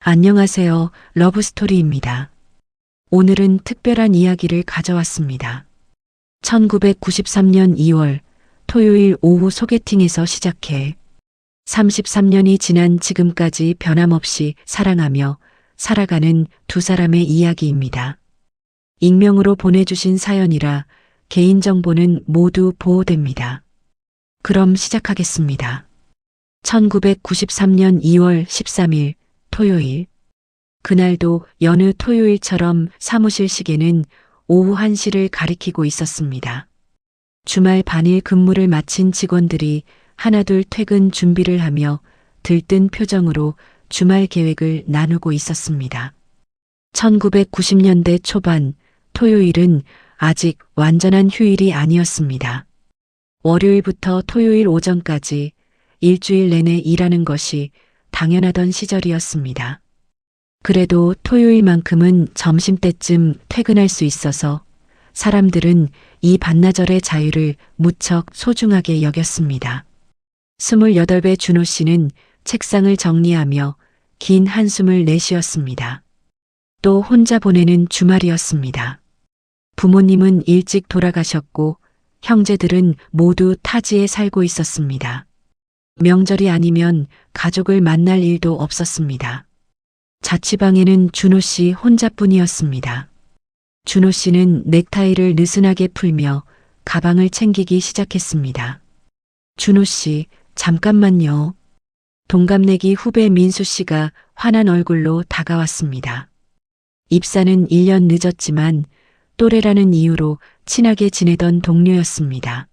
안녕하세요. 러브스토리입니다. 오늘은 특별한 이야기를 가져왔습니다. 1993년 2월 토요일 오후 소개팅에서 시작해 33년이 지난 지금까지 변함없이 사랑하며 살아가는 두 사람의 이야기입니다. 익명으로 보내주신 사연이라 개인정보는 모두 보호됩니다. 그럼 시작하겠습니다. 1993년 2월 13일 토요일. 그날도 여느 토요일처럼 사무실 시계는 오후 1시를 가리키고 있었습니다. 주말 반일 근무를 마친 직원들이 하나둘 퇴근 준비를 하며 들뜬 표정으로 주말 계획을 나누고 있었습니다. 1990년대 초반 토요일은 아직 완전한 휴일이 아니었습니다. 월요일부터 토요일 오전까지 일주일 내내 일하는 것이 당연하던 시절이었습니다. 그래도 토요일만큼은 점심때쯤 퇴근할 수 있어서 사람들은 이 반나절의 자유를 무척 소중하게 여겼습니다. 28배 준호 씨는 책상을 정리하며 긴 한숨을 내쉬었습니다. 또 혼자 보내는 주말이었습니다. 부모님은 일찍 돌아가셨고 형제들은 모두 타지에 살고 있었습니다. 명절이 아니면 가족을 만날 일도 없었습니다. 자취방에는 준호 씨 혼자뿐이었습니다. 준호 씨는 넥타이를 느슨하게 풀며 가방을 챙기기 시작했습니다. 준호 씨, 잠깐만요. 동갑내기 후배 민수 씨가 환한 얼굴로 다가왔습니다. 입사는 1년 늦었지만 또래라는 이유로 친하게 지내던 동료였습니다.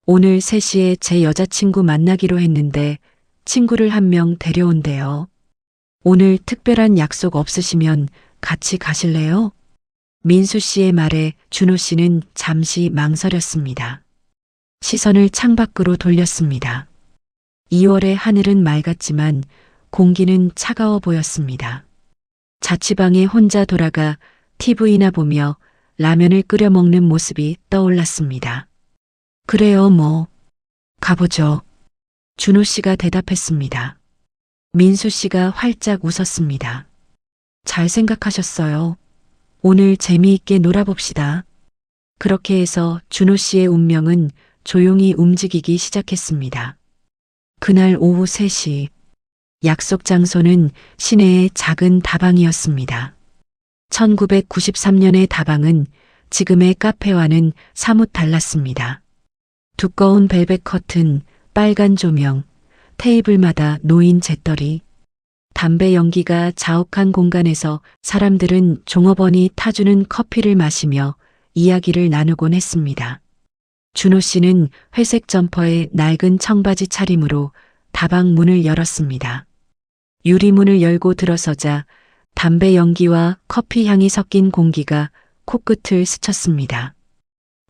오늘 3시에 제 여자친구 만나기로 했는데 친구를 한 명 데려온대요. 오늘 특별한 약속 없으시면 같이 가실래요? 민수 씨의 말에 준호 씨는 잠시 망설였습니다. 시선을 창밖으로 돌렸습니다. 2월의 하늘은 맑았지만 공기는 차가워 보였습니다. 자취방에 혼자 돌아가 TV나 보며 라면을 끓여 먹는 모습이 떠올랐습니다. 그래요, 뭐. 가보죠. 준호 씨가 대답했습니다. 민수 씨가 활짝 웃었습니다. 잘 생각하셨어요. 오늘 재미있게 놀아봅시다. 그렇게 해서 준호 씨의 운명은 조용히 움직이기 시작했습니다. 그날 오후 3시. 약속 장소는 시내의 작은 다방이었습니다. 1993년의 다방은 지금의 카페와는 사뭇 달랐습니다. 두꺼운 벨벳 커튼, 빨간 조명, 테이블마다 놓인 재떨이, 담배 연기가 자욱한 공간에서 사람들은 종업원이 타주는 커피를 마시며 이야기를 나누곤 했습니다. 준호 씨는 회색 점퍼에 낡은 청바지 차림으로 다방 문을 열었습니다. 유리문을 열고 들어서자 담배 연기와 커피 향이 섞인 공기가 코끝을 스쳤습니다.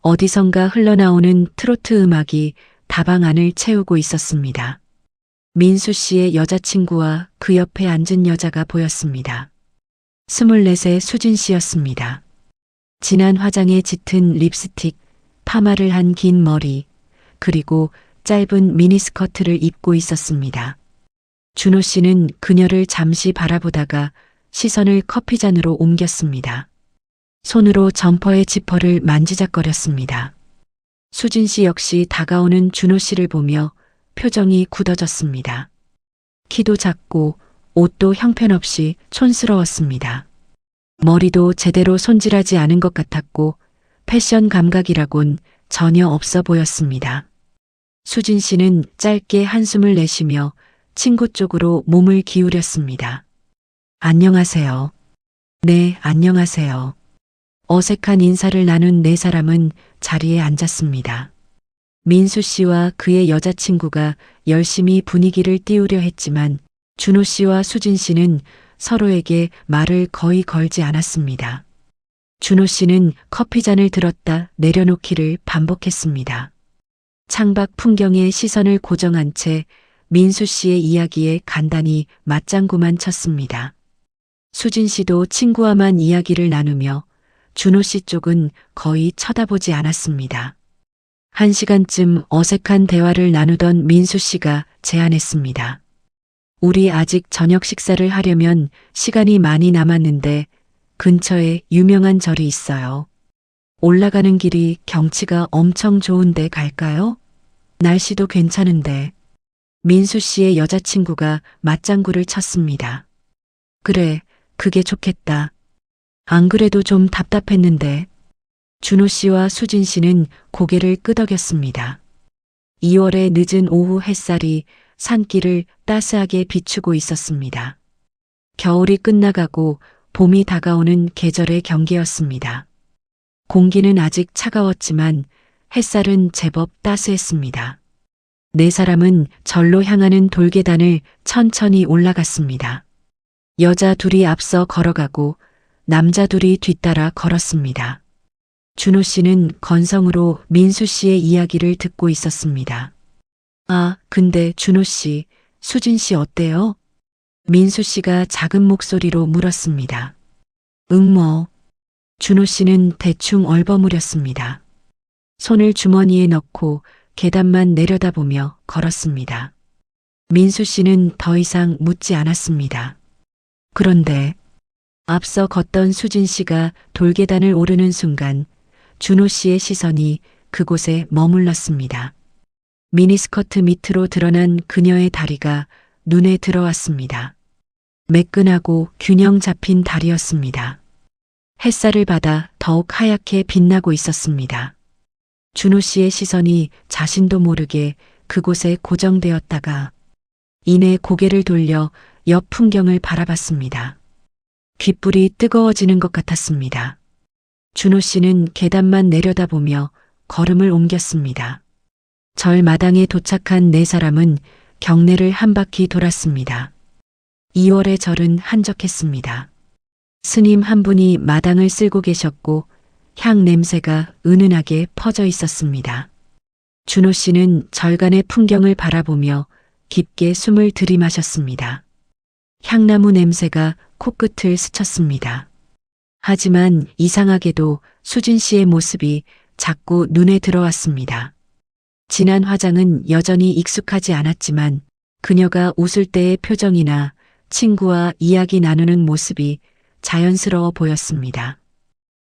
어디선가 흘러나오는 트로트 음악이 다방 안을 채우고 있었습니다. 민수 씨의 여자친구와 그 옆에 앉은 여자가 보였습니다. 24세 수진 씨였습니다. 진한 화장에 짙은 립스틱, 파마를 한 긴 머리, 그리고 짧은 미니스커트를 입고 있었습니다. 준호 씨는 그녀를 잠시 바라보다가 시선을 커피잔으로 옮겼습니다. 손으로 점퍼의 지퍼를 만지작거렸습니다. 수진 씨 역시 다가오는 준호 씨를 보며 표정이 굳어졌습니다. 키도 작고 옷도 형편없이 촌스러웠습니다. 머리도 제대로 손질하지 않은 것 같았고 패션 감각이라곤 전혀 없어 보였습니다. 수진 씨는 짧게 한숨을 내쉬며 친구 쪽으로 몸을 기울였습니다. 안녕하세요. 네, 안녕하세요. 어색한 인사를 나눈 4사람은 자리에 앉았습니다. 민수 씨와 그의 여자친구가 열심히 분위기를 띄우려 했지만 준호 씨와 수진 씨는 서로에게 말을 거의 걸지 않았습니다. 준호 씨는 커피잔을 들었다 내려놓기를 반복했습니다. 창밖 풍경에 시선을 고정한 채 민수 씨의 이야기에 간단히 맞장구만 쳤습니다. 수진 씨도 친구와만 이야기를 나누며 준호 씨 쪽은 거의 쳐다보지 않았습니다. 1시간쯤 어색한 대화를 나누던 민수 씨가 제안했습니다. 우리 아직 저녁 식사를 하려면 시간이 많이 남았는데 근처에 유명한 절이 있어요. 올라가는 길이 경치가 엄청 좋은데 갈까요? 날씨도 괜찮은데. 민수 씨의 여자친구가 맞장구를 쳤습니다. 그래, 그게 좋겠다. 안 그래도 좀 답답했는데. 준호 씨와 수진 씨는 고개를 끄덕였습니다. 2월의 늦은 오후 햇살이 산길을 따스하게 비추고 있었습니다. 겨울이 끝나가고 봄이 다가오는 계절의 경계였습니다. 공기는 아직 차가웠지만 햇살은 제법 따스했습니다. 네 사람은 절로 향하는 돌계단을 천천히 올라갔습니다. 여자 둘이 앞서 걸어가고 남자 둘이 뒤따라 걸었습니다. 준호 씨는 건성으로 민수 씨의 이야기를 듣고 있었습니다. 아, 근데 준호 씨, 수진 씨 어때요? 민수 씨가 작은 목소리로 물었습니다. 뭐. 준호 씨는 대충 얼버무렸습니다. 손을 주머니에 넣고 계단만 내려다보며 걸었습니다. 민수 씨는 더 이상 묻지 않았습니다. 그런데 앞서 걷던 수진 씨가 돌계단을 오르는 순간 준호 씨의 시선이 그곳에 머물렀습니다. 미니스커트 밑으로 드러난 그녀의 다리가 눈에 들어왔습니다. 매끈하고 균형 잡힌 다리였습니다. 햇살을 받아 더욱 하얗게 빛나고 있었습니다. 준호 씨의 시선이 자신도 모르게 그곳에 고정되었다가 이내 고개를 돌려 옆 풍경을 바라봤습니다. 귓불이 뜨거워지는 것 같았습니다. 준호 씨는 계단만 내려다보며 걸음을 옮겼습니다. 절 마당에 도착한 네 사람은 경내를 한 바퀴 돌았습니다. 2월의 절은 한적했습니다. 스님 한 분이 마당을 쓸고 계셨고 향 냄새가 은은하게 퍼져 있었습니다. 준호 씨는 절간의 풍경을 바라보며 깊게 숨을 들이마셨습니다. 향나무 냄새가 코끝을 스쳤습니다. 하지만 이상하게도 수진 씨의 모습이 자꾸 눈에 들어왔습니다. 진한 화장은 여전히 익숙하지 않았지만 그녀가 웃을 때의 표정이나 친구와 이야기 나누는 모습이 자연스러워 보였습니다.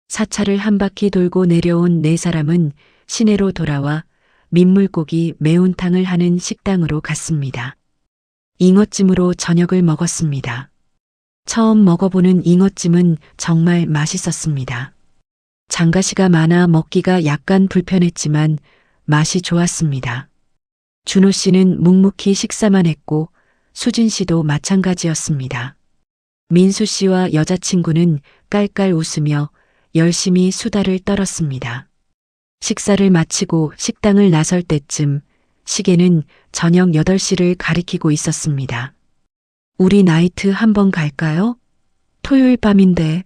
사찰을 한 바퀴 돌고 내려온 네 사람은 시내로 돌아와 민물고기 매운탕을 하는 식당으로 갔습니다. 잉어찜으로 저녁을 먹었습니다. 처음 먹어보는 잉어찜은 정말 맛있었습니다. 장가시가 많아 먹기가 약간 불편했지만 맛이 좋았습니다. 준호 씨는 묵묵히 식사만 했고 수진 씨도 마찬가지였습니다. 민수 씨와 여자친구는 깔깔 웃으며 열심히 수다를 떨었습니다. 식사를 마치고 식당을 나설 때쯤 시계는 저녁 8시를 가리키고 있었습니다. 우리 나이트 한번 갈까요? 토요일 밤인데.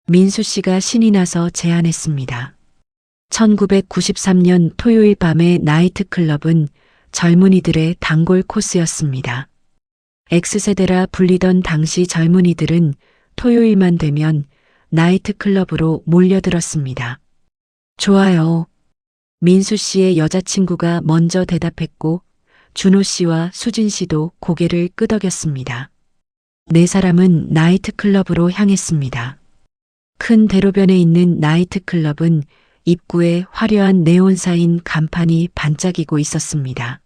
민수 씨가 신이 나서 제안했습니다. 1993년 토요일 밤의 나이트클럽은 젊은이들의 단골 코스였습니다. X세대라 불리던 당시 젊은이들은 토요일만 되면 나이트클럽으로 몰려들었습니다. 좋아요. 민수 씨의 여자친구가 먼저 대답했고 준호 씨와 수진 씨도 고개를 끄덕였습니다. 네 사람은 나이트클럽으로 향했습니다. 큰 대로변에 있는 나이트클럽은 입구에 화려한 네온사인 간판이 반짝이고 있었습니다.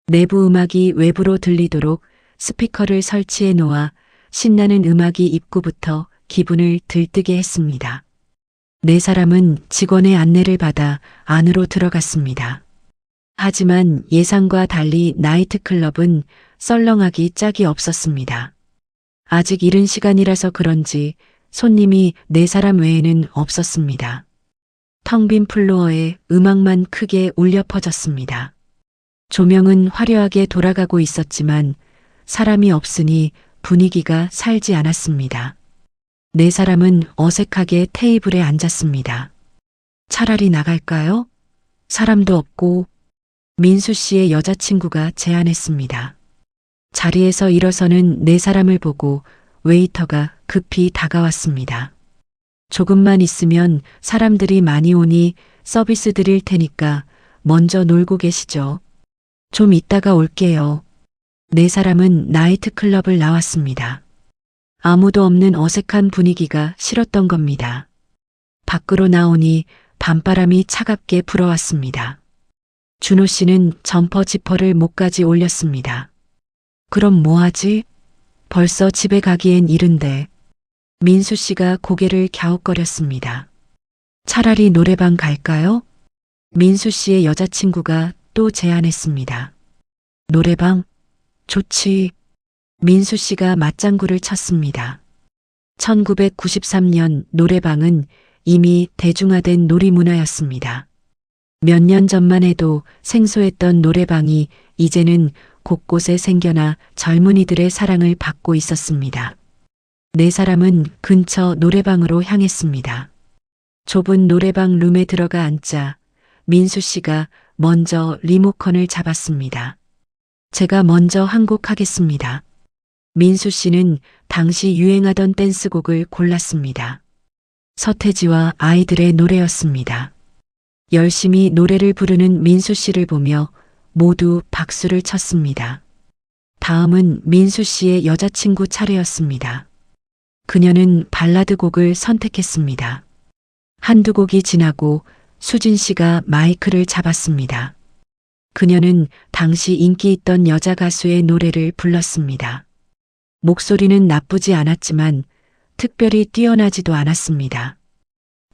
내부 음악이 외부로 들리도록 스피커를 설치해 놓아 신나는 음악이 입구부터 기분을 들뜨게 했습니다. 네 사람은 직원의 안내를 받아 안으로 들어갔습니다. 하지만 예상과 달리 나이트클럽은 썰렁하기 짝이 없었습니다. 아직 이른 시간이라서 그런지 손님이 네 사람 외에는 없었습니다. 텅 빈 플로어에 음악만 크게 울려 퍼졌습니다. 조명은 화려하게 돌아가고 있었지만 사람이 없으니 분위기가 살지 않았습니다. 네 사람은 어색하게 테이블에 앉았습니다. 차라리 나갈까요? 사람도 없고. 민수 씨의 여자친구가 제안했습니다. 자리에서 일어서는 네 사람을 보고 웨이터가 급히 다가왔습니다. 조금만 있으면 사람들이 많이 오니 서비스 드릴 테니까 먼저 놀고 계시죠. 좀 이따가 올게요. 네 사람은 나이트클럽을 나왔습니다. 아무도 없는 어색한 분위기가 싫었던 겁니다. 밖으로 나오니 밤바람이 차갑게 불어왔습니다. 준호 씨는 점퍼 지퍼를 목까지 올렸습니다. 그럼 뭐하지? 벌써 집에 가기엔 이른데. 민수 씨가 고개를 갸웃거렸습니다. 차라리 노래방 갈까요? 민수 씨의 여자친구가 또 제안했습니다. 노래방? 좋지. 민수 씨가 맞장구를 쳤습니다. 1993년 노래방은 이미 대중화된 놀이문화였습니다. 몇 년 전만 해도 생소했던 노래방이 이제는 곳곳에 생겨나 젊은이들의 사랑을 받고 있었습니다. 네 사람은 근처 노래방으로 향했습니다. 좁은 노래방 룸에 들어가 앉자 민수 씨가 먼저 리모컨을 잡았습니다. 제가 먼저 한 곡 하겠습니다. 민수 씨는 당시 유행하던 댄스곡을 골랐습니다. 서태지와 아이들의 노래였습니다. 열심히 노래를 부르는 민수 씨를 보며 모두 박수를 쳤습니다. 다음은 민수 씨의 여자친구 차례였습니다. 그녀는 발라드 곡을 선택했습니다. 한두 곡이 지나고 수진 씨가 마이크를 잡았습니다. 그녀는 당시 인기 있던 여자 가수의 노래를 불렀습니다. 목소리는 나쁘지 않았지만 특별히 뛰어나지도 않았습니다.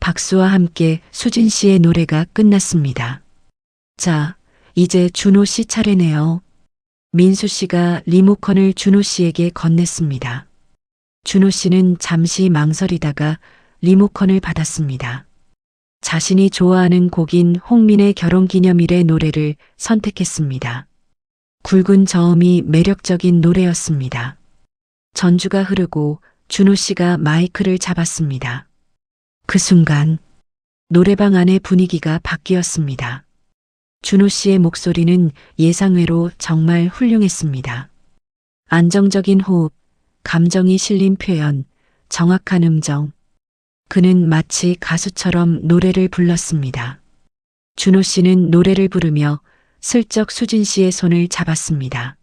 박수와 함께 수진 씨의 노래가 끝났습니다. 자, 이제 준호 씨 차례네요. 민수 씨가 리모컨을 준호 씨에게 건넸습니다. 준호 씨는 잠시 망설이다가 리모컨을 받았습니다. 자신이 좋아하는 곡인 홍민의 결혼기념일의 노래를 선택했습니다. 굵은 저음이 매력적인 노래였습니다. 전주가 흐르고 준호 씨가 마이크를 잡았습니다. 그 순간 노래방 안의 분위기가 바뀌었습니다. 준호 씨의 목소리는 예상외로 정말 훌륭했습니다. 안정적인 호흡, 감정이 실린 표현, 정확한 음정. 그는 마치 가수처럼 노래를 불렀습니다. 준호 씨는 노래를 부르며 슬쩍 수진 씨의 손을 잡았습니다.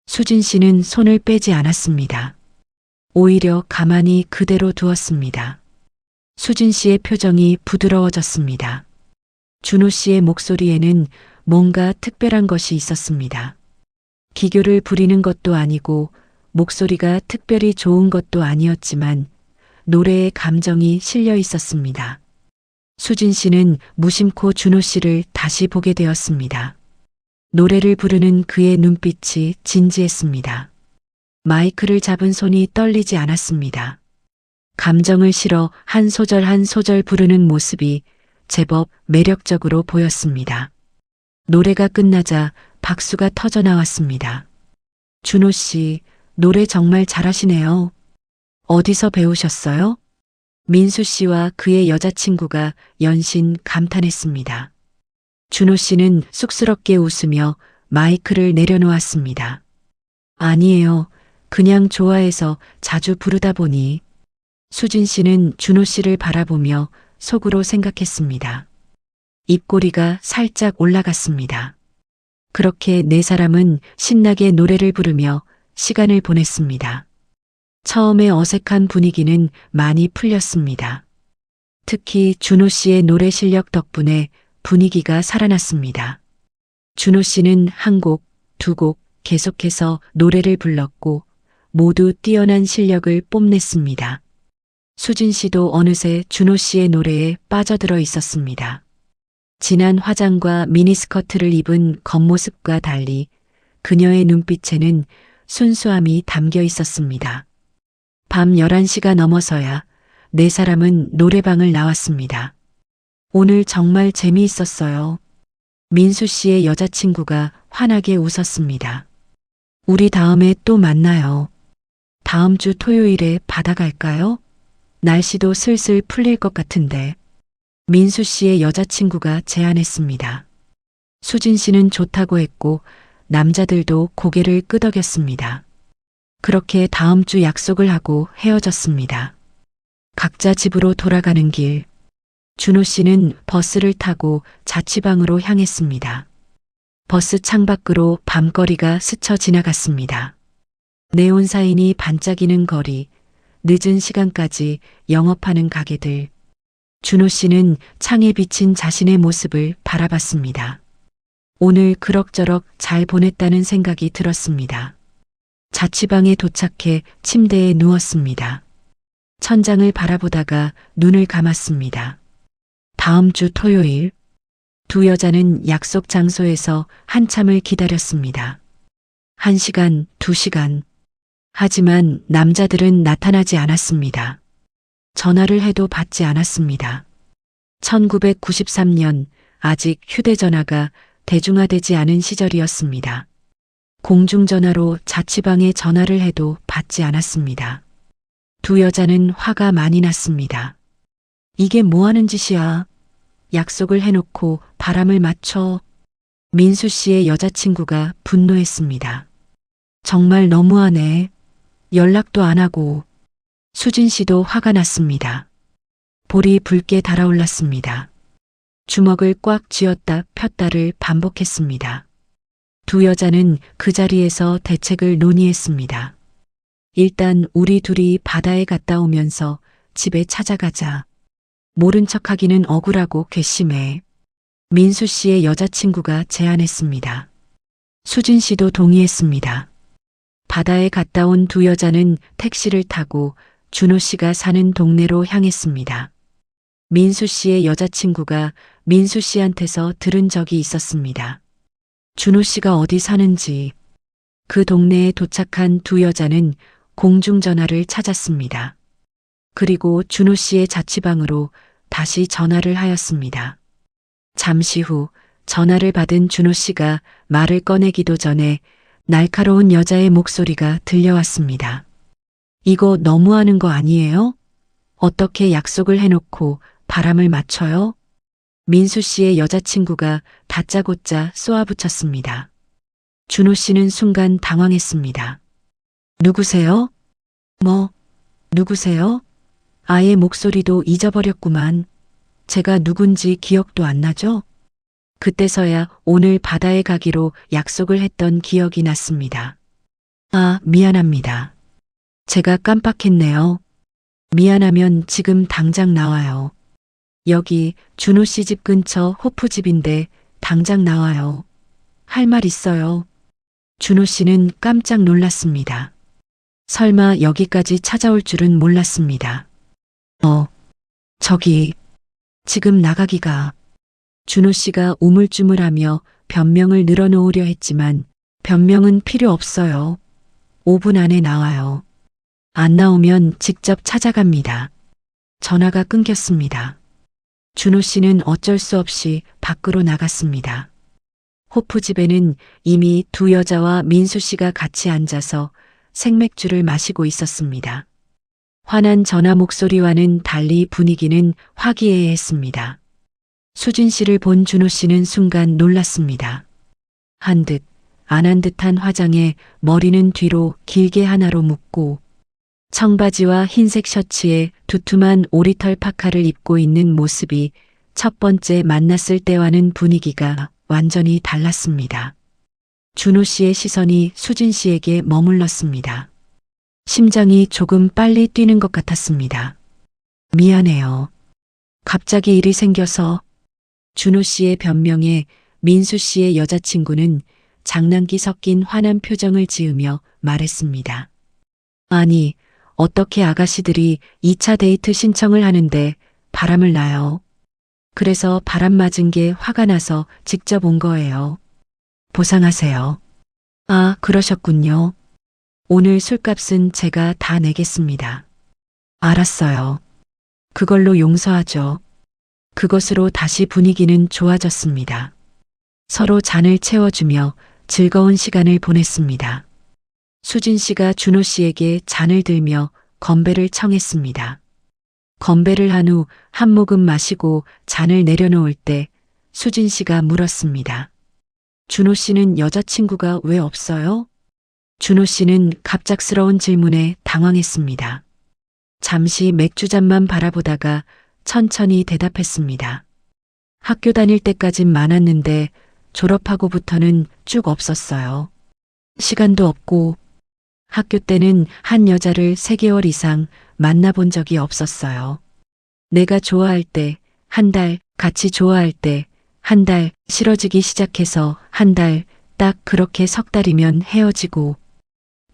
수진 씨는 손을 빼지 않았습니다. 오히려 가만히 그대로 두었습니다. 수진 씨의 표정이 부드러워졌습니다. 준호 씨의 목소리에는 뭔가 특별한 것이 있었습니다. 기교를 부리는 것도 아니고 목소리가 특별히 좋은 것도 아니었지만 노래에 감정이 실려 있었습니다. 수진 씨는 무심코 준호 씨를 다시 보게 되었습니다. 노래를 부르는 그의 눈빛이 진지했습니다. 마이크를 잡은 손이 떨리지 않았습니다. 감정을 실어 한 소절 한 소절 부르는 모습이 제법 매력적으로 보였습니다. 노래가 끝나자 박수가 터져 나왔습니다. 준호 씨, 노래 정말 잘하시네요. 어디서 배우셨어요? 민수 씨와 그의 여자친구가 연신 감탄했습니다. 준호 씨는 쑥스럽게 웃으며 마이크를 내려놓았습니다. 아니에요. 그냥 좋아해서 자주 부르다 보니. 수진 씨는 준호 씨를 바라보며 속으로 생각했습니다. 입꼬리가 살짝 올라갔습니다. 그렇게 네 사람은 신나게 노래를 부르며 시간을 보냈습니다. 처음에 어색한 분위기는 많이 풀렸습니다. 특히 준호 씨의 노래 실력 덕분에 분위기가 살아났습니다. 준호 씨는 한 곡, 두 곡 계속해서 노래를 불렀고 모두 뛰어난 실력을 뽐냈습니다. 수진 씨도 어느새 준호 씨의 노래에 빠져들어 있었습니다. 진한 화장과 미니스커트를 입은 겉모습과 달리 그녀의 눈빛에는 순수함이 담겨 있었습니다. 밤 11시가 넘어서야 네 사람은 노래방을 나왔습니다. 오늘 정말 재미있었어요. 민수 씨의 여자친구가 환하게 웃었습니다. 우리 다음에 또 만나요. 다음 주 토요일에 바다 갈까요? 날씨도 슬슬 풀릴 것 같은데. 민수 씨의 여자친구가 제안했습니다. 수진 씨는 좋다고 했고 남자들도 고개를 끄덕였습니다. 그렇게 다음 주 약속을 하고 헤어졌습니다. 각자 집으로 돌아가는 길, 준호 씨는 버스를 타고 자취방으로 향했습니다. 버스 창밖으로 밤거리가 스쳐 지나갔습니다. 네온 사인이 반짝이는 거리, 늦은 시간까지 영업하는 가게들. 준호 씨는 창에 비친 자신의 모습을 바라봤습니다. 오늘 그럭저럭 잘 보냈다는 생각이 들었습니다. 자취방에 도착해 침대에 누웠습니다. 천장을 바라보다가 눈을 감았습니다. 다음 주 토요일, 두 여자는 약속 장소에서 한참을 기다렸습니다. 1시간, 2시간. 하지만 남자들은 나타나지 않았습니다. 전화를 해도 받지 않았습니다. 1993년 아직 휴대전화가 대중화되지 않은 시절이었습니다. 공중전화로 자취방에 전화를 해도 받지 않았습니다. 두 여자는 화가 많이 났습니다. 이게 뭐 하는 짓이야? 약속을 해놓고 바람을 맞춰. 민수 씨의 여자친구가 분노했습니다. 정말 너무하네. 연락도 안 하고. 수진 씨도 화가 났습니다. 볼이 붉게 달아올랐습니다. 주먹을 꽉 쥐었다 폈다를 반복했습니다. 두 여자는 그 자리에서 대책을 논의했습니다. 일단 우리 둘이 바다에 갔다 오면서 집에 찾아가자. 모른 척하기는 억울하고 괘씸해. 민수 씨의 여자친구가 제안했습니다. 수진 씨도 동의했습니다. 바다에 갔다 온 두 여자는 택시를 타고 준호 씨가 사는 동네로 향했습니다. 민수 씨의 여자친구가 민수 씨한테서 들은 적이 있었습니다. 준호 씨가 어디 사는지. 그 동네에 도착한 두 여자는 공중전화를 찾았습니다. 그리고 준호 씨의 자취방으로 다시 전화를 하였습니다. 잠시 후 전화를 받은 준호 씨가 말을 꺼내기도 전에 날카로운 여자의 목소리가 들려왔습니다. 이거 너무하는 거 아니에요? 어떻게 약속을 해놓고 바람을 맞춰요? 민수 씨의 여자친구가 다짜고짜 쏘아붙였습니다. 준호 씨는 순간 당황했습니다. 누구세요? 누구세요? 아예 목소리도 잊어버렸구만. 제가 누군지 기억도 안 나죠? 그때서야 오늘 바다에 가기로 약속을 했던 기억이 났습니다. 아, 미안합니다. 제가 깜빡했네요. 미안하면 지금 당장 나와요. 여기 준호 씨 집 근처 호프집인데 당장 나와요. 할 말 있어요. 준호 씨는 깜짝 놀랐습니다. 설마 여기까지 찾아올 줄은 몰랐습니다. 저기, 지금 나가기가. 준호 씨가 우물쭈물하며 변명을 늘어놓으려 했지만 변명은 필요 없어요. 5분 안에 나와요. 안 나오면 직접 찾아갑니다. 전화가 끊겼습니다. 준호 씨는 어쩔 수 없이 밖으로 나갔습니다. 호프집에는 이미 두 여자와 민수 씨가 같이 앉아서 생맥주를 마시고 있었습니다. 환한 전화 목소리와는 달리 분위기는 화기애애했습니다. 수진 씨를 본 준호 씨는 순간 놀랐습니다. 한 듯, 안 한 듯한 화장에 머리는 뒤로 길게 하나로 묶고 청바지와 흰색 셔츠에 두툼한 오리털 파카를 입고 있는 모습이 첫 번째 만났을 때와는 분위기가 완전히 달랐습니다. 준호 씨의 시선이 수진 씨에게 머물렀습니다. 심장이 조금 빨리 뛰는 것 같았습니다. 미안해요. 갑자기 일이 생겨서. 준호 씨의 변명에 민수 씨의 여자친구는 장난기 섞인 화난 표정을 지으며 말했습니다. 아니, 어떻게 아가씨들이 2차 데이트 신청을 하는데 바람을 놔요. 그래서 바람 맞은 게 화가 나서 직접 온 거예요. 보상하세요. 아, 그러셨군요. 오늘 술값은 제가 다 내겠습니다. 알았어요. 그걸로 용서하죠. 그것으로 다시 분위기는 좋아졌습니다. 서로 잔을 채워주며 즐거운 시간을 보냈습니다. 수진 씨가 준호 씨에게 잔을 들며 건배를 청했습니다. 건배를 한 후 한 모금 마시고 잔을 내려놓을 때 수진 씨가 물었습니다. 준호 씨는 여자친구가 왜 없어요? 준호 씨는 갑작스러운 질문에 당황했습니다. 잠시 맥주잔만 바라보다가 천천히 대답했습니다. 학교 다닐 때까진 많았는데 졸업하고부터는 쭉 없었어요. 시간도 없고 학교 때는 한 여자를 3개월 이상 만나본 적이 없었어요. 내가 좋아할 때 한 달, 같이 좋아할 때 한 달, 싫어지기 시작해서 한 달, 딱 그렇게 석 달이면 헤어지고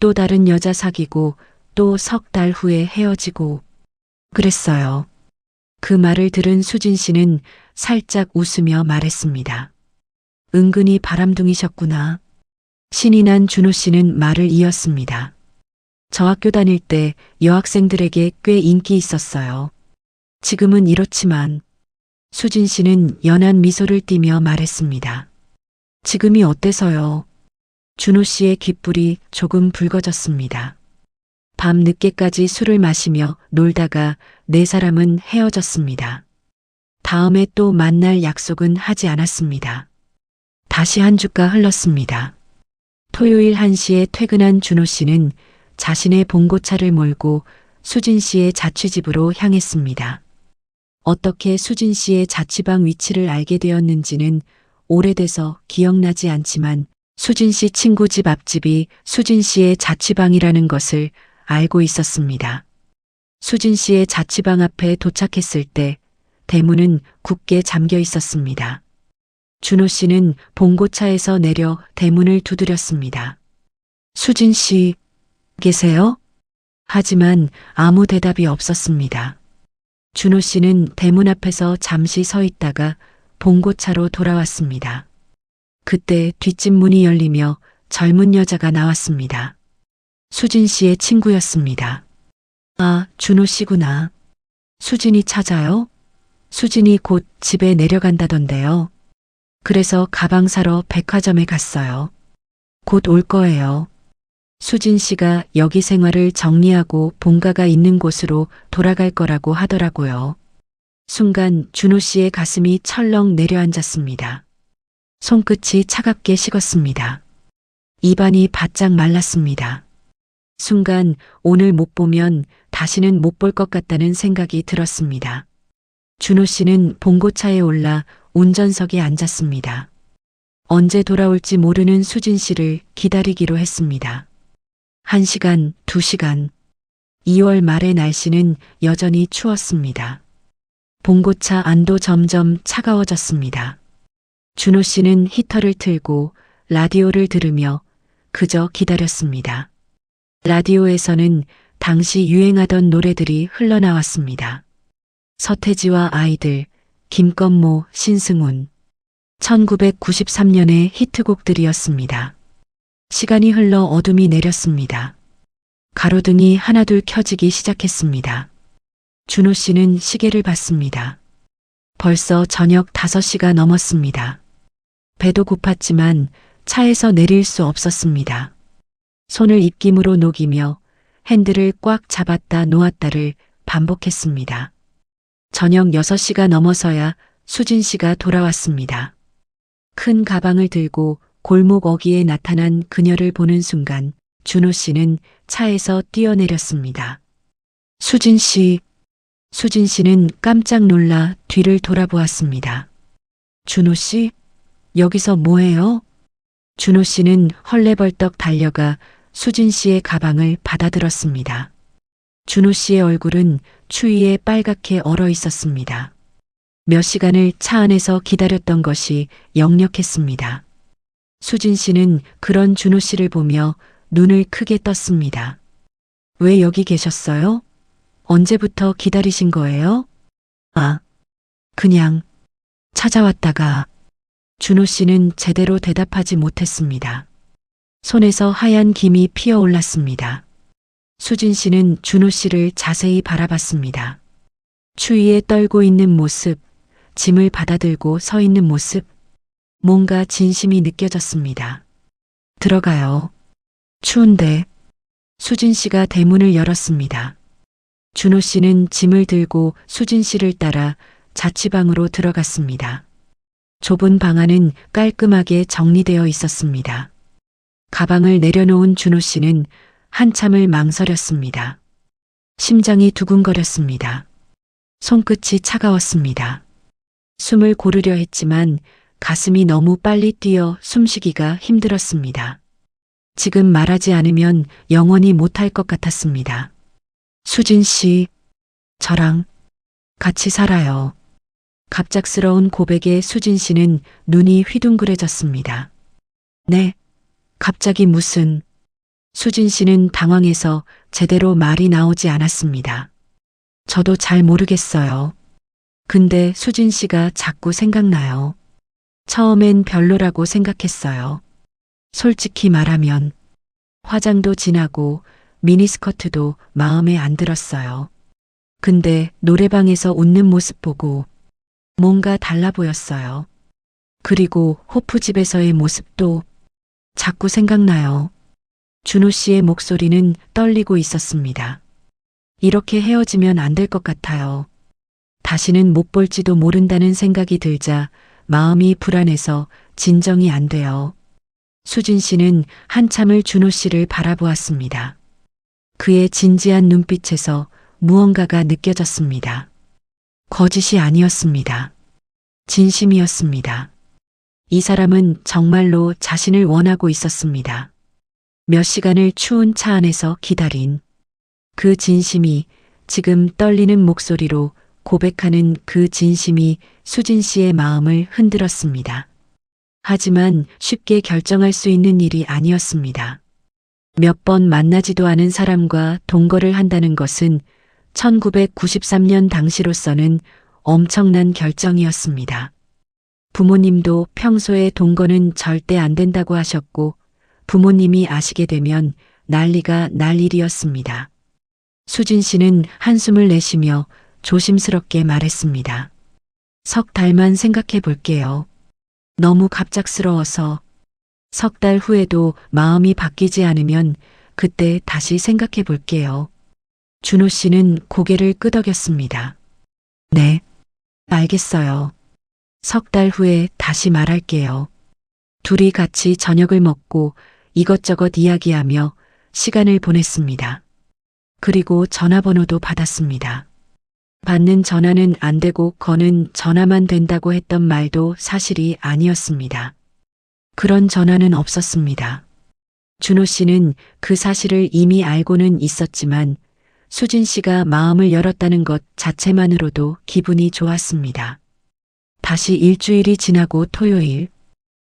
또 다른 여자 사귀고 또 석 달 후에 헤어지고 그랬어요. 그 말을 들은 수진 씨는 살짝 웃으며 말했습니다. 은근히 바람둥이셨구나. 신이 난 준호 씨는 말을 이었습니다. 저 학교 다닐 때 여학생들에게 꽤 인기 있었어요. 지금은 이렇지만 수진 씨는 연한 미소를 띠며 말했습니다. 지금이 어때서요? 준호 씨의 귓불이 조금 붉어졌습니다. 밤 늦게까지 술을 마시며 놀다가 4사람은 헤어졌습니다. 다음에 또 만날 약속은 하지 않았습니다. 다시 한 주가 흘렀습니다. 토요일 1시에 퇴근한 준호 씨는 자신의 봉고차를 몰고 수진 씨의 자취집으로 향했습니다. 어떻게 수진 씨의 자취방 위치를 알게 되었는지는 오래돼서 기억나지 않지만 수진 씨 친구 집 앞집이 수진 씨의 자취방이라는 것을 알고 있었습니다. 수진 씨의 자취방 앞에 도착했을 때 대문은 굳게 잠겨 있었습니다. 준호 씨는 봉고차에서 내려 대문을 두드렸습니다. 수진 씨, 계세요? 하지만 아무 대답이 없었습니다. 준호 씨는 대문 앞에서 잠시 서 있다가 봉고차로 돌아왔습니다. 그때 뒷집 문이 열리며 젊은 여자가 나왔습니다. 수진 씨의 친구였습니다. 아, 준호 씨구나. 수진이 찾아요? 수진이 곧 집에 내려간다던데요. 그래서 가방 사러 백화점에 갔어요. 곧 올 거예요. 수진 씨가 여기 생활을 정리하고 본가가 있는 곳으로 돌아갈 거라고 하더라고요. 순간 준호 씨의 가슴이 철렁 내려앉았습니다. 손끝이 차갑게 식었습니다. 입안이 바짝 말랐습니다. 순간 오늘 못 보면 다시는 못 볼 것 같다는 생각이 들었습니다. 준호 씨는 봉고차에 올라 운전석에 앉았습니다. 언제 돌아올지 모르는 수진 씨를 기다리기로 했습니다. 1시간, 2시간. 2월 말의 날씨는 여전히 추웠습니다. 봉고차 안도 점점 차가워졌습니다. 준호 씨는 히터를 틀고 라디오를 들으며 그저 기다렸습니다. 라디오에서는 당시 유행하던 노래들이 흘러나왔습니다. 서태지와 아이들, 김건모, 신승훈. 1993년의 히트곡들이었습니다. 시간이 흘러 어둠이 내렸습니다. 가로등이 하나둘 켜지기 시작했습니다. 준호 씨는 시계를 봤습니다. 벌써 저녁 5시가 넘었습니다. 배도 고팠지만 차에서 내릴 수 없었습니다. 손을 입김으로 녹이며 핸들을 꽉 잡았다 놓았다를 반복했습니다. 저녁 6시가 넘어서야 수진 씨가 돌아왔습니다. 큰 가방을 들고 골목 어귀에 나타난 그녀를 보는 순간 준호 씨는 차에서 뛰어내렸습니다. 수진 씨. 수진 씨는 깜짝 놀라 뒤를 돌아보았습니다. 준호 씨? 여기서 뭐해요? 준호 씨는 헐레벌떡 달려가 수진 씨의 가방을 받아들었습니다. 준호 씨의 얼굴은 추위에 빨갛게 얼어 있었습니다. 몇 시간을 차 안에서 기다렸던 것이 역력했습니다. 수진 씨는 그런 준호 씨를 보며 눈을 크게 떴습니다. 왜 여기 계셨어요? 언제부터 기다리신 거예요? 아, 그냥 찾아왔다가. 준호 씨는 제대로 대답하지 못했습니다. 손에서 하얀 김이 피어올랐습니다. 수진 씨는 준호 씨를 자세히 바라봤습니다. 추위에 떨고 있는 모습, 짐을 받아들고 서 있는 모습, 뭔가 진심이 느껴졌습니다. 들어가요. 추운데. 수진 씨가 대문을 열었습니다. 준호 씨는 짐을 들고 수진 씨를 따라 자취방으로 들어갔습니다. 좁은 방 안은 깔끔하게 정리되어 있었습니다. 가방을 내려놓은 준호 씨는 한참을 망설였습니다. 심장이 두근거렸습니다. 손끝이 차가웠습니다. 숨을 고르려 했지만 가슴이 너무 빨리 뛰어 숨쉬기가 힘들었습니다. 지금 말하지 않으면 영원히 못할 것 같았습니다. 수진 씨, 저랑 같이 살아요. 갑작스러운 고백에 수진 씨는 눈이 휘둥그레졌습니다. 네, 갑자기 무슨... 수진 씨는 당황해서 제대로 말이 나오지 않았습니다. 저도 잘 모르겠어요. 근데 수진 씨가 자꾸 생각나요. 처음엔 별로라고 생각했어요. 솔직히 말하면 화장도 진하고 미니스커트도 마음에 안 들었어요. 근데 노래방에서 웃는 모습 보고 뭔가 달라 보였어요. 그리고 호프집에서의 모습도 자꾸 생각나요. 준호 씨의 목소리는 떨리고 있었습니다. 이렇게 헤어지면 안 될 것 같아요. 다시는 못 볼지도 모른다는 생각이 들자 마음이 불안해서 진정이 안 돼요. 수진 씨는 한참을 준호 씨를 바라보았습니다. 그의 진지한 눈빛에서 무언가가 느껴졌습니다. 거짓이 아니었습니다. 진심이었습니다. 이 사람은 정말로 자신을 원하고 있었습니다. 몇 시간을 추운 차 안에서 기다린 그 진심이 지금 떨리는 목소리로 고백하는 그 진심이 수진 씨의 마음을 흔들었습니다. 하지만 쉽게 결정할 수 있는 일이 아니었습니다. 몇 번 만나지도 않은 사람과 동거를 한다는 것은 1993년 당시로서는 엄청난 결정이었습니다. 부모님도 평소에 동거는 절대 안 된다고 하셨고 부모님이 아시게 되면 난리가 날 일이었습니다. 수진 씨는 한숨을 내쉬며 조심스럽게 말했습니다. 석 달만 생각해 볼게요. 너무 갑작스러워서 석 달 후에도 마음이 바뀌지 않으면 그때 다시 생각해 볼게요. 준호 씨는 고개를 끄덕였습니다. 네, 알겠어요. 석 달 후에 다시 말할게요. 둘이 같이 저녁을 먹고 이것저것 이야기하며 시간을 보냈습니다. 그리고 전화번호도 받았습니다. 받는 전화는 안 되고 거는 전화만 된다고 했던 말도 사실이 아니었습니다. 그런 전화는 없었습니다. 준호 씨는 그 사실을 이미 알고는 있었지만 수진 씨가 마음을 열었다는 것 자체만으로도 기분이 좋았습니다. 다시 일주일이 지나고 토요일,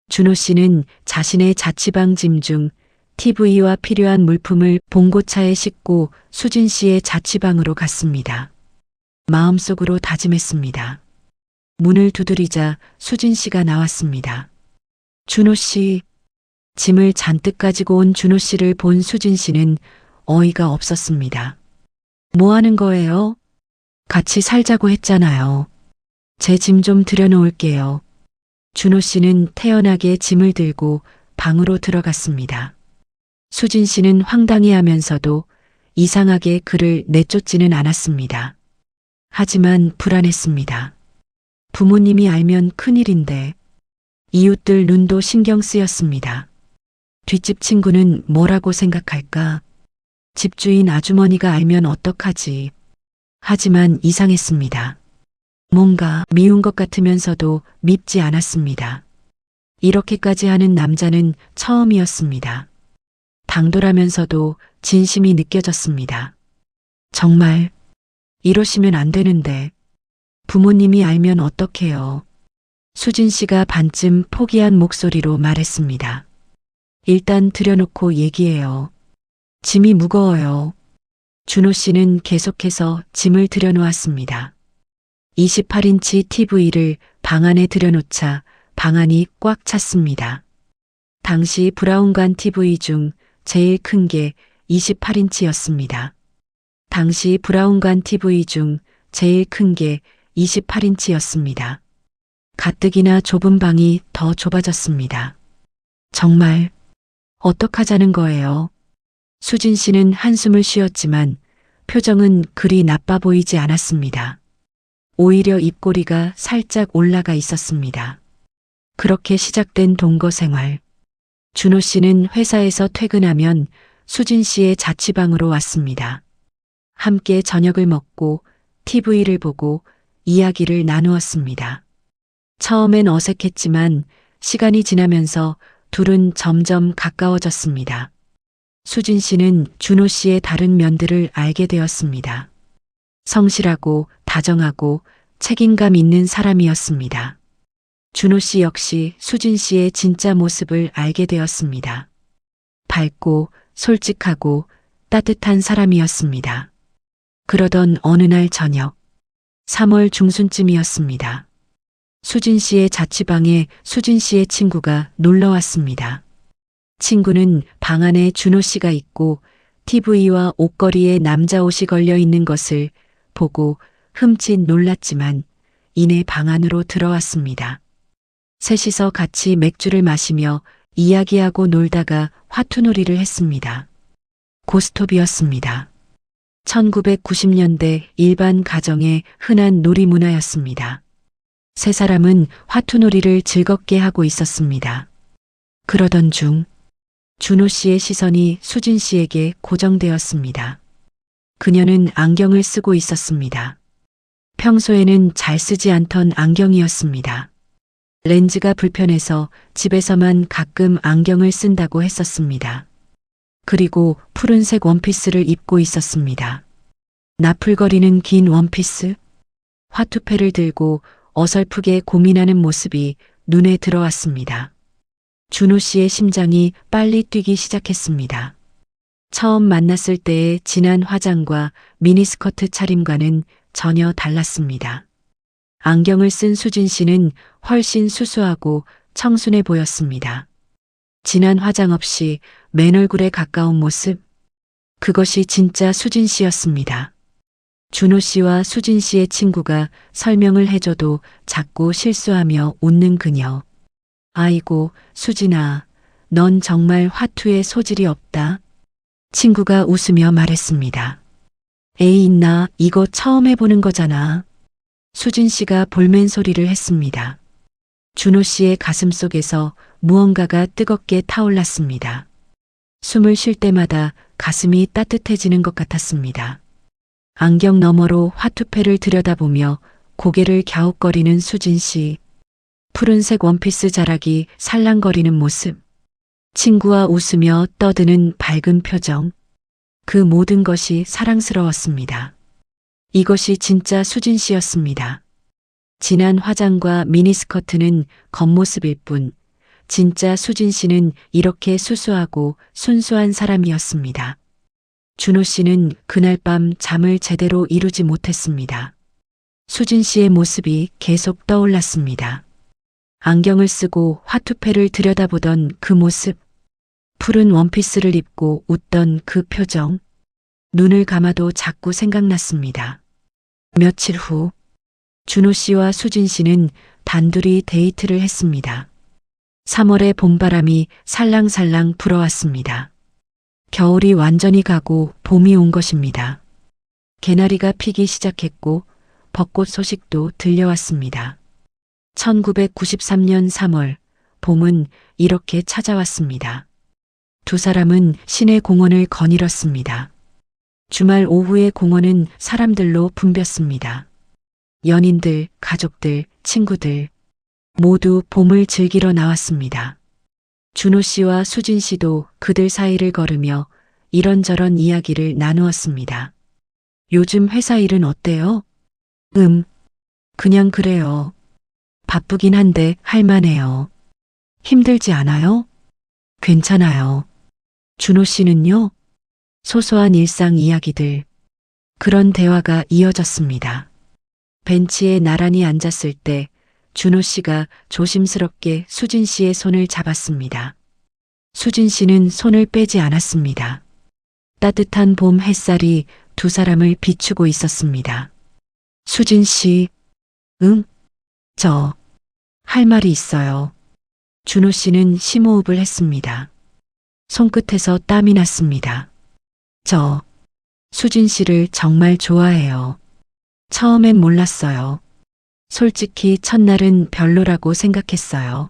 준호 씨는 자신의 자취방 짐 중 TV와 필요한 물품을 봉고차에 싣고 수진 씨의 자취방으로 갔습니다. 마음속으로 다짐했습니다. 문을 두드리자 수진 씨가 나왔습니다. 준호 씨, 짐을 잔뜩 가지고 온 준호 씨를 본 수진 씨는 어이가 없었습니다. 뭐 하는 거예요? 같이 살자고 했잖아요. 제 짐 좀 들여놓을게요. 준호 씨는 태연하게 짐을 들고 방으로 들어갔습니다. 수진 씨는 황당해하면서도 이상하게 그를 내쫓지는 않았습니다. 하지만 불안했습니다. 부모님이 알면 큰일인데 이웃들 눈도 신경 쓰였습니다. 뒷집 친구는 뭐라고 생각할까? 집주인 아주머니가 알면 어떡하지? 하지만 이상했습니다. 뭔가 미운 것 같으면서도 밉지 않았습니다. 이렇게까지 하는 남자는 처음이었습니다. 당돌하면서도 진심이 느껴졌습니다. 정말 이러시면 안 되는데 부모님이 알면 어떡해요? 수진 씨가 반쯤 포기한 목소리로 말했습니다. 일단 들여놓고 얘기해요. 짐이 무거워요. 준호 씨는 계속해서 짐을 들여놓았습니다. 28인치 TV를 방 안에 들여놓자 방 안이 꽉 찼습니다. 당시 브라운관 TV 중 제일 큰 게 28인치였습니다. 당시 브라운관 TV 중 제일 큰 게 28인치였습니다. 가뜩이나 좁은 방이 더 좁아졌습니다. 정말 어떡하자는 거예요? 수진 씨는 한숨을 쉬었지만 표정은 그리 나빠 보이지 않았습니다. 오히려 입꼬리가 살짝 올라가 있었습니다. 그렇게 시작된 동거 생활. 준호 씨는 회사에서 퇴근하면 수진 씨의 자취방으로 왔습니다. 함께 저녁을 먹고 TV를 보고 이야기를 나누었습니다. 처음엔 어색했지만 시간이 지나면서 둘은 점점 가까워졌습니다. 수진 씨는 준호 씨의 다른 면들을 알게 되었습니다. 성실하고 다정하고 책임감 있는 사람이었습니다. 준호 씨 역시 수진 씨의 진짜 모습을 알게 되었습니다. 밝고 솔직하고 따뜻한 사람이었습니다. 그러던 어느 날 저녁, 3월 중순쯤이었습니다. 수진 씨의 자취방에 수진 씨의 친구가 놀러 왔습니다. 친구는 방 안에 준호 씨가 있고 TV와 옷걸이에 남자 옷이 걸려 있는 것을 보고 흠칫 놀랐지만 이내 방 안으로 들어왔습니다. 셋이서 같이 맥주를 마시며 이야기하고 놀다가 화투놀이를 했습니다. 고스톱이었습니다. 1990년대 일반 가정의 흔한 놀이 문화였습니다. 세 사람은 화투놀이를 즐겁게 하고 있었습니다. 그러던 중 준호 씨의 시선이 수진 씨에게 고정되었습니다. 그녀는 안경을 쓰고 있었습니다. 평소에는 잘 쓰지 않던 안경이었습니다. 렌즈가 불편해서 집에서만 가끔 안경을 쓴다고 했었습니다. 그리고 푸른색 원피스를 입고 있었습니다. 나풀거리는 긴 원피스, 화투패를 들고 어설프게 고민하는 모습이 눈에 들어왔습니다. 준호 씨의 심장이 빨리 뛰기 시작했습니다. 처음 만났을 때의 진한 화장과 미니스커트 차림과는 전혀 달랐습니다. 안경을 쓴 수진 씨는 훨씬 수수하고 청순해 보였습니다. 진한 화장 없이 맨 얼굴에 가까운 모습, 그것이 진짜 수진 씨였습니다. 준호 씨와 수진 씨의 친구가 설명을 해줘도 자꾸 실수하며 웃는 그녀. 아이고, 수진아, 넌 정말 화투에 소질이 없다. 친구가 웃으며 말했습니다. 에이, 나 이거 처음 해보는 거잖아. 수진 씨가 볼멘 소리를 했습니다. 준호 씨의 가슴 속에서 무언가가 뜨겁게 타올랐습니다. 숨을 쉴 때마다 가슴이 따뜻해지는 것 같았습니다. 안경 너머로 화투패를 들여다보며 고개를 갸웃거리는 수진 씨. 푸른색 원피스 자락이 살랑거리는 모습. 친구와 웃으며 떠드는 밝은 표정. 그 모든 것이 사랑스러웠습니다. 이것이 진짜 수진 씨였습니다. 진한 화장과 미니스커트는 겉모습일 뿐, 진짜 수진 씨는 이렇게 수수하고 순수한 사람이었습니다. 준호 씨는 그날 밤 잠을 제대로 이루지 못했습니다. 수진 씨의 모습이 계속 떠올랐습니다. 안경을 쓰고 화투패를 들여다보던 그 모습, 푸른 원피스를 입고 웃던 그 표정, 눈을 감아도 자꾸 생각났습니다. 며칠 후, 준호 씨와 수진 씨는 단둘이 데이트를 했습니다. 3월의 봄바람이 살랑살랑 불어왔습니다. 겨울이 완전히 가고 봄이 온 것입니다. 개나리가 피기 시작했고 벚꽃 소식도 들려왔습니다. 1993년 3월, 봄은 이렇게 찾아왔습니다. 두 사람은 시내 공원을 거닐었습니다. 주말 오후의 공원은 사람들로 붐볐습니다. 연인들, 가족들, 친구들 모두 봄을 즐기러 나왔습니다. 준호 씨와 수진 씨도 그들 사이를 걸으며 이런저런 이야기를 나누었습니다. 요즘 회사 일은 어때요? 그냥 그래요. 바쁘긴 한데 할만해요. 힘들지 않아요? 괜찮아요. 준호 씨는요? 소소한 일상 이야기들. 그런 대화가 이어졌습니다. 벤치에 나란히 앉았을 때 준호 씨가 조심스럽게 수진 씨의 손을 잡았습니다. 수진 씨는 손을 빼지 않았습니다. 따뜻한 봄 햇살이 두 사람을 비추고 있었습니다. 수진 씨, 할 말이 있어요. 준호 씨는 심호흡을 했습니다. 손끝에서 땀이 났습니다. 수진 씨를 정말 좋아해요. 처음엔 몰랐어요. 솔직히 첫날은 별로라고 생각했어요.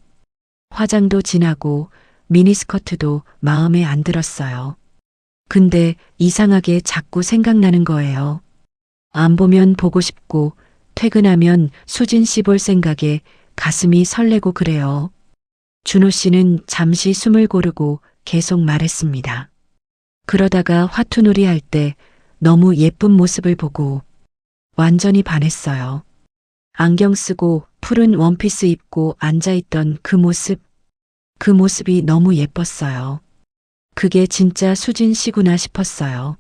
화장도 진하고 미니스커트도 마음에 안 들었어요. 근데 이상하게 자꾸 생각나는 거예요. 안 보면 보고 싶고 퇴근하면 수진 씨 볼 생각에 가슴이 설레고 그래요. 준호 씨는 잠시 숨을 고르고 계속 말했습니다. 그러다가 화투놀이 할 때 너무 예쁜 모습을 보고 완전히 반했어요. 안경 쓰고 푸른 원피스 입고 앉아있던 그 모습이 너무 예뻤어요. 그게 진짜 수진 씨구나 싶었어요.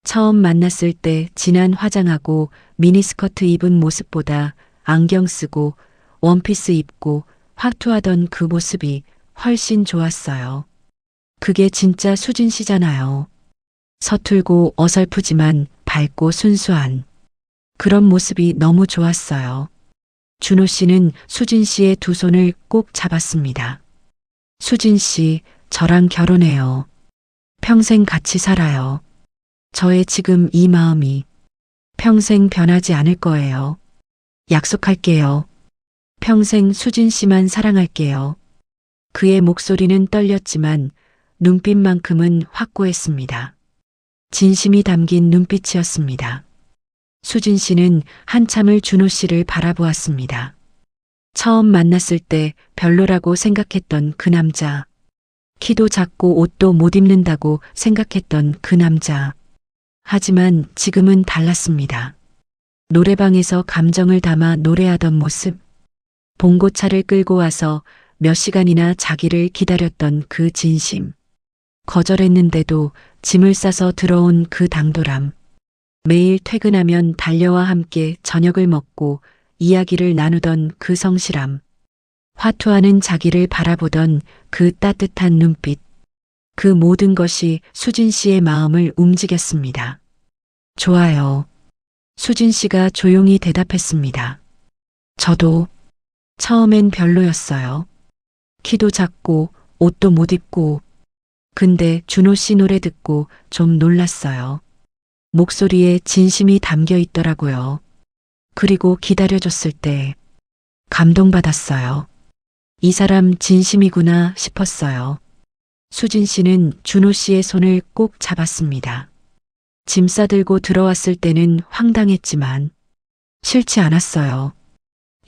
처음 만났을 때 진한 화장하고 미니스커트 입은 모습보다 안경 쓰고 원피스 입고 화투하던 그 모습이 훨씬 좋았어요. 그게 진짜 수진 씨잖아요. 서툴고 어설프지만 밝고 순수한 그런 모습이 너무 좋았어요. 준호 씨는 수진 씨의 두 손을 꼭 잡았습니다. 수진 씨, 저랑 결혼해요. 평생 같이 살아요. 저의 지금 이 마음이 평생 변하지 않을 거예요. 약속할게요. 평생 수진 씨만 사랑할게요. 그의 목소리는 떨렸지만 눈빛만큼은 확고했습니다. 진심이 담긴 눈빛이었습니다. 수진 씨는 한참을 준호 씨를 바라보았습니다. 처음 만났을 때 별로라고 생각했던 그 남자. 키도 작고 옷도 못 입는다고 생각했던 그 남자. 하지만 지금은 달랐습니다. 노래방에서 감정을 담아 노래하던 모습. 봉고차를 끌고 와서 몇 시간이나 자기를 기다렸던 그 진심. 거절했는데도 짐을 싸서 들어온 그 당돌함. 매일 퇴근하면 달려와 함께 저녁을 먹고 이야기를 나누던 그 성실함. 화투하는 자기를 바라보던 그 따뜻한 눈빛. 그 모든 것이 수진 씨의 마음을 움직였습니다. 좋아요. 수진 씨가 조용히 대답했습니다. 저도 처음엔 별로였어요. 키도 작고 옷도 못 입고. 근데 준호 씨 노래 듣고 좀 놀랐어요. 목소리에 진심이 담겨 있더라고요. 그리고 기다려줬을 때 감동받았어요. 이 사람 진심이구나 싶었어요. 수진 씨는 준호 씨의 손을 꼭 잡았습니다. 짐 싸들고 들어왔을 때는 황당했지만 싫지 않았어요.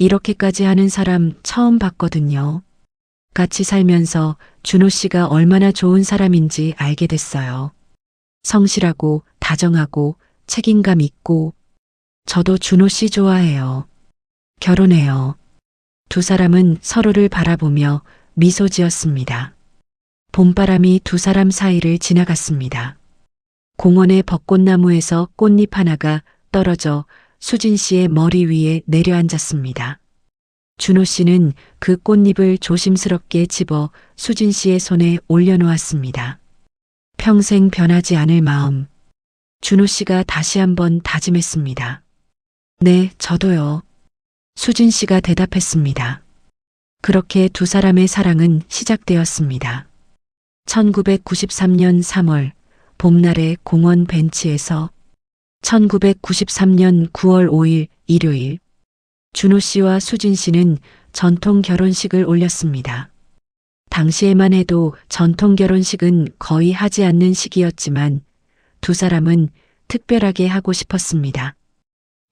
이렇게까지 하는 사람 처음 봤거든요. 같이 살면서 준호 씨가 얼마나 좋은 사람인지 알게 됐어요. 성실하고 다정하고 책임감 있고. 저도 준호 씨 좋아해요. 결혼해요. 두 사람은 서로를 바라보며 미소 지었습니다. 봄바람이 두 사람 사이를 지나갔습니다. 공원의 벚꽃나무에서 꽃잎 하나가 떨어져 수진 씨의 머리 위에 내려앉았습니다. 준호 씨는 그 꽃잎을 조심스럽게 집어 수진 씨의 손에 올려놓았습니다. 평생 변하지 않을 마음. 준호 씨가 다시 한번 다짐했습니다. 네, 저도요. 수진 씨가 대답했습니다. 그렇게 두 사람의 사랑은 시작되었습니다. 1993년 3월 봄날의 공원 벤치에서 1993년 9월 5일 일요일 준호 씨와 수진 씨는 전통 결혼식을 올렸습니다. 당시에만 해도 전통 결혼식은 거의 하지 않는 시기였지만 두 사람은 특별하게 하고 싶었습니다.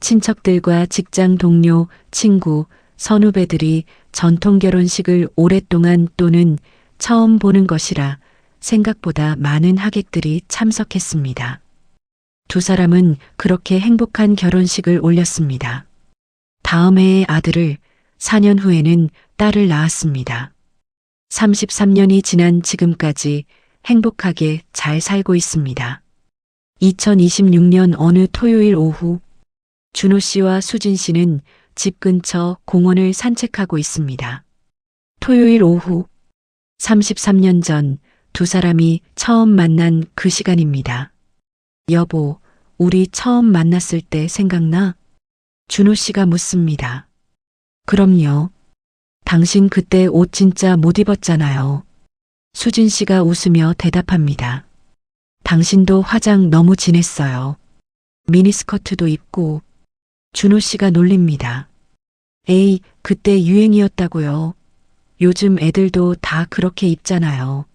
친척들과 직장 동료, 친구, 선후배들이 전통 결혼식을 오랫동안 또는 처음 보는 것이라 생각보다 많은 하객들이 참석했습니다. 두 사람은 그렇게 행복한 결혼식을 올렸습니다. 다음 해에 아들을, 4년 후에는 딸을 낳았습니다. 33년이 지난 지금까지 행복하게 잘 살고 있습니다. 2026년 어느 토요일 오후 준호 씨와 수진 씨는 집 근처 공원을 산책하고 있습니다. 토요일 오후 33년 전 두 사람이 처음 만난 그 시간입니다. 여보, 우리 처음 만났을 때 생각나? 준호 씨가 묻습니다. 그럼요. 당신 그때 옷 진짜 못 입었잖아요. 수진 씨가 웃으며 대답합니다. 당신도 화장 너무 진했어요. 미니스커트도 입고. 준호 씨가 놀립니다. 에이, 그때 유행이었다고요. 요즘 애들도 다 그렇게 입잖아요.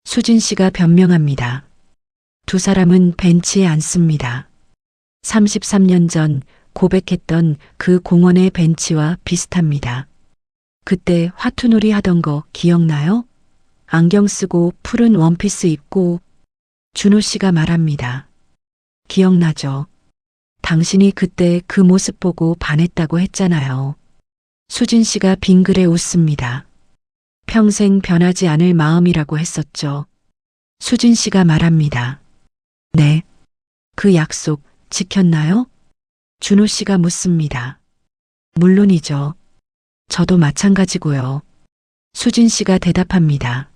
수진 씨가 변명합니다. 두 사람은 벤치에 앉습니다. 33년 전 고백했던 그 공원의 벤치와 비슷합니다. 그때 화투놀이 하던 거 기억나요? 안경 쓰고 푸른 원피스 입고. 준호 씨가 말합니다. 기억나죠? 당신이 그때 그 모습 보고 반했다고 했잖아요. 수진 씨가 빙그레 웃습니다. 평생 변하지 않을 마음이라고 했었죠. 수진 씨가 말합니다. 네. 그 약속 지켰나요? 준호 씨가 묻습니다. 물론이죠. 저도 마찬가지고요. 수진 씨가 대답합니다.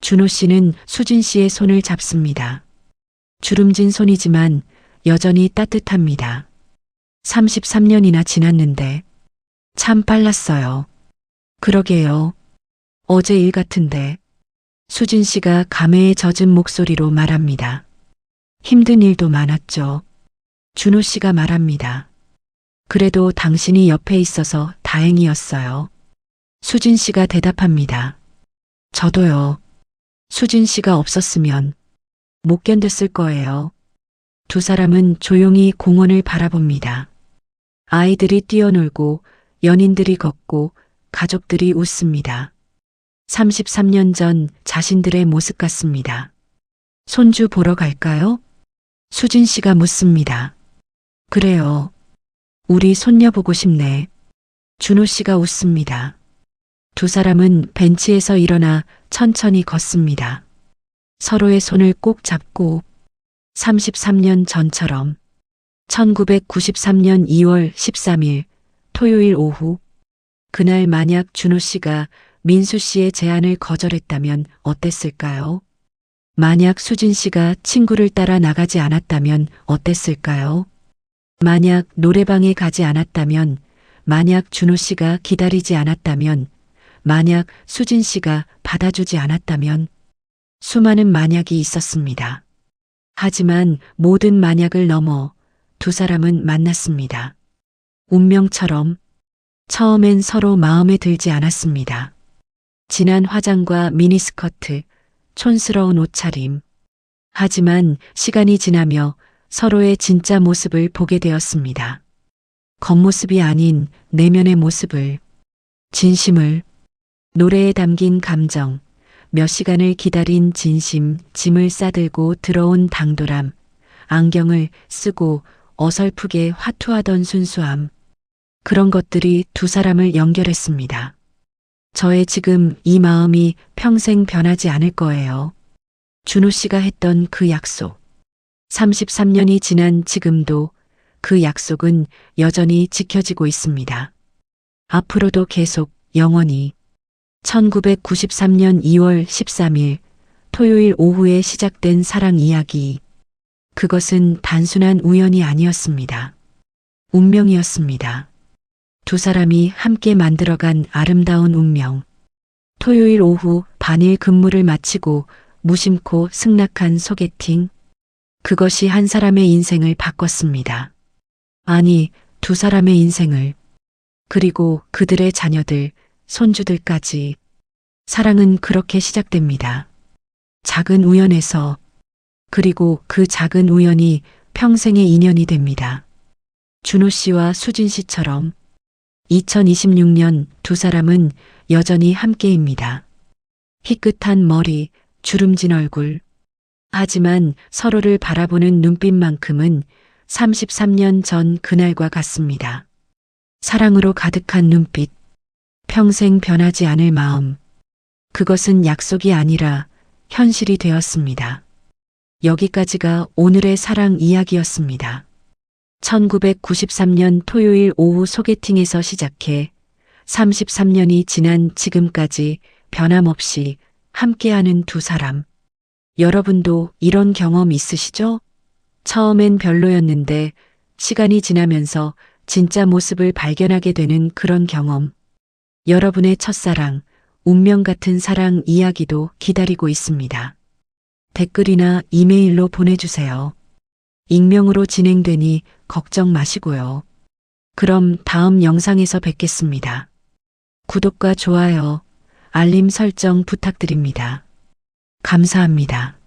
준호 씨는 수진 씨의 손을 잡습니다. 주름진 손이지만 여전히 따뜻합니다. 33년이나 지났는데 참 빨랐어요. 그러게요. 어제 일 같은데. 수진 씨가 감회에 젖은 목소리로 말합니다. 힘든 일도 많았죠. 준호 씨가 말합니다. 그래도 당신이 옆에 있어서 다행이었어요. 수진 씨가 대답합니다. 저도요. 수진 씨가 없었으면 못 견뎠을 거예요. 두 사람은 조용히 공원을 바라봅니다. 아이들이 뛰어놀고 연인들이 걷고 가족들이 웃습니다. 33년 전 자신들의 모습 같습니다. 손주 보러 갈까요? 수진 씨가 묻습니다. 그래요. 우리 손녀 보고 싶네. 준호 씨가 웃습니다. 두 사람은 벤치에서 일어나 천천히 걷습니다. 서로의 손을 꼭 잡고 33년 전처럼 1993년 2월 13일 토요일 오후 그날 만약 준호 씨가 민수 씨의 제안을 거절했다면 어땠을까요? 만약 수진 씨가 친구를 따라 나가지 않았다면 어땠을까요? 만약 노래방에 가지 않았다면, 만약 준호 씨가 기다리지 않았다면, 만약 수진 씨가 받아주지 않았다면 수많은 만약이 있었습니다. 하지만 모든 만약을 넘어 두 사람은 만났습니다. 운명처럼 처음엔 서로 마음에 들지 않았습니다. 진한 화장과 미니스커트, 촌스러운 옷차림. 하지만 시간이 지나며 서로의 진짜 모습을 보게 되었습니다. 겉모습이 아닌 내면의 모습을, 진심을, 노래에 담긴 감정, 몇 시간을 기다린 진심, 짐을 싸들고 들어온 당돌함, 안경을 쓰고 어설프게 화투하던 순수함. 그런 것들이 두 사람을 연결했습니다. 저의 지금 이 마음이 평생 변하지 않을 거예요. 준호 씨가 했던 그 약속. 33년이 지난 지금도 그 약속은 여전히 지켜지고 있습니다. 앞으로도 계속 영원히. 1993년 2월 13일 토요일 오후에 시작된 사랑 이야기. 그것은 단순한 우연이 아니었습니다. 운명이었습니다. 두 사람이 함께 만들어간 아름다운 운명. 토요일 오후 반일 근무를 마치고 무심코 승낙한 소개팅. 그것이 한 사람의 인생을 바꿨습니다. 아니, 두 사람의 인생을. 그리고 그들의 자녀들, 손주들까지. 사랑은 그렇게 시작됩니다. 작은 우연에서. 그리고 그 작은 우연이 평생의 인연이 됩니다. 준호 씨와 수진 씨처럼 2026년 두 사람은 여전히 함께입니다. 희끗한 머리, 주름진 얼굴. 하지만 서로를 바라보는 눈빛만큼은 33년 전 그날과 같습니다. 사랑으로 가득한 눈빛, 평생 변하지 않을 마음. 그것은 약속이 아니라 현실이 되었습니다. 여기까지가 오늘의 사랑 이야기였습니다. 1993년 토요일 오후 소개팅에서 시작해 33년이 지난 지금까지 변함없이 함께하는 두 사람. 여러분도 이런 경험 있으시죠? 처음엔 별로였는데 시간이 지나면서 진짜 모습을 발견하게 되는 그런 경험. 여러분의 첫사랑, 운명 같은 사랑 이야기도 기다리고 있습니다. 댓글이나 이메일로 보내주세요. 익명으로 진행되니 걱정 마시고요. 그럼 다음 영상에서 뵙겠습니다. 구독과 좋아요, 알림 설정 부탁드립니다. 감사합니다.